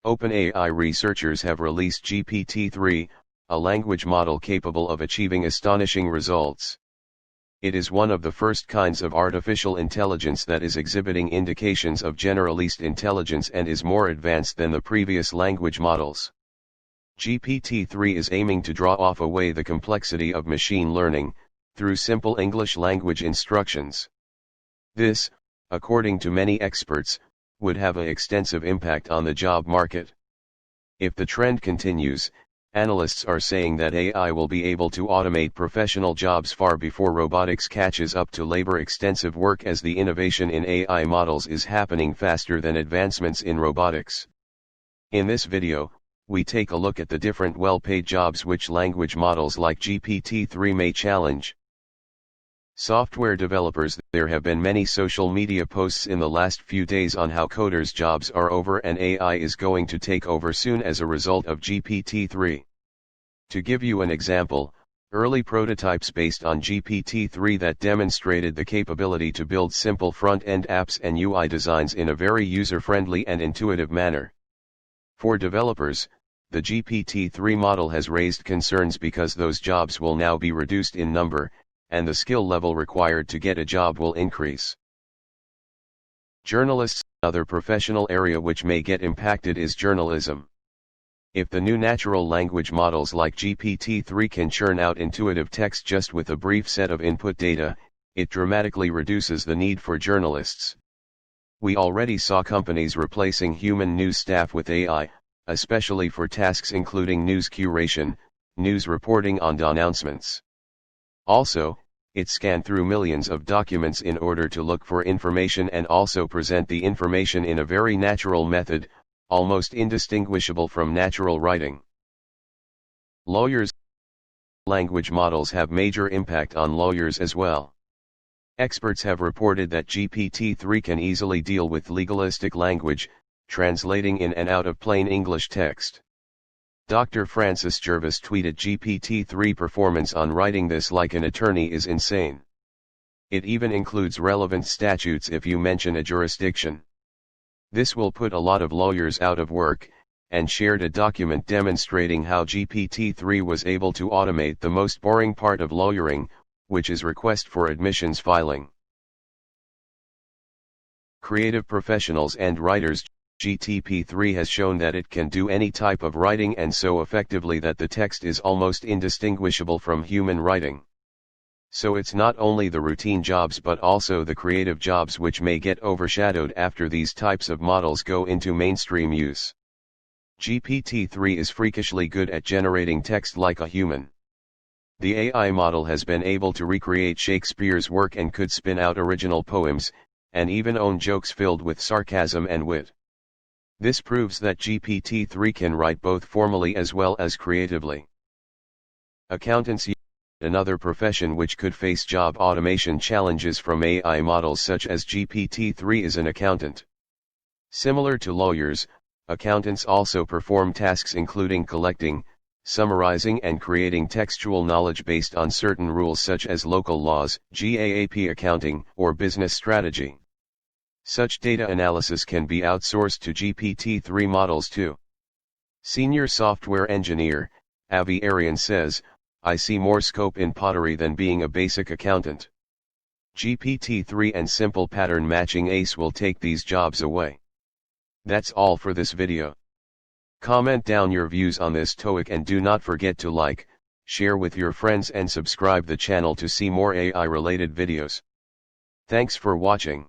OpenAI researchers have released GPT-3, a language model capable of achieving astonishing results. It is one of the first kinds of artificial intelligence that is exhibiting indications of generalist intelligence and is more advanced than the previous language models. GPT-3 is aiming to draw away the complexity of machine learning, through simple English language instructions. This, according to many experts, would have an extensive impact on the job market. If the trend continues, analysts are saying that AI will be able to automate professional jobs far before robotics catches up to labor-intensive work, as the innovation in AI models is happening faster than advancements in robotics. In this video, we take a look at the different well-paid jobs which language models like GPT-3 may challenge. Software developers. There have been many social media posts in the last few days on how coders' jobs are over and AI is going to take over soon as a result of GPT-3. To give you an example, early prototypes based on GPT-3 that demonstrated the capability to build simple front-end apps and UI designs in a very user-friendly and intuitive manner. For developers, the GPT-3 model has raised concerns because those jobs will now be reduced in number, and the skill level required to get a job will increase. Journalists. Another professional area which may get impacted is journalism. If the new natural language models like GPT-3 can churn out intuitive text just with a brief set of input data, it dramatically reduces the need for journalists. We already saw companies replacing human news staff with AI, especially for tasks including news curation, news reporting on announcements. Also, it scanned through millions of documents in order to look for information and also present the information in a very natural method, almost indistinguishable from natural writing. Lawyers. Language models have major impact on lawyers as well. Experts have reported that GPT-3 can easily deal with legalistic language, translating in and out of plain English text. Dr. Francis Jervis tweeted, GPT-3 performance on writing this like an attorney is insane. It even includes relevant statutes if you mention a jurisdiction. This will put a lot of lawyers out of work, and shared a document demonstrating how GPT-3 was able to automate the most boring part of lawyering, which is request for admissions filing. Creative professionals and writers. GPT-3 has shown that it can do any type of writing and so effectively that the text is almost indistinguishable from human writing. So it's not only the routine jobs but also the creative jobs which may get overshadowed after these types of models go into mainstream use. GPT-3 is freakishly good at generating text like a human. The AI model has been able to recreate Shakespeare's work and could spin out original poems, and even own jokes filled with sarcasm and wit. This proves that GPT-3 can write both formally as well as creatively. Accountancy. Another profession which could face job automation challenges from AI models such as GPT-3 is an accountant. Similar to lawyers, accountants also perform tasks including collecting, summarizing and creating textual knowledge based on certain rules such as local laws, GAAP accounting, or business strategy. Such data analysis can be outsourced to GPT-3 models too. Senior software engineer, Avi Arian says, I see more scope in pottery than being a basic accountant. GPT-3 and simple pattern matching ACE will take these jobs away. That's all for this video. Comment down your views on this topic and do not forget to like, share with your friends and subscribe the channel to see more AI related videos. Thanks for watching.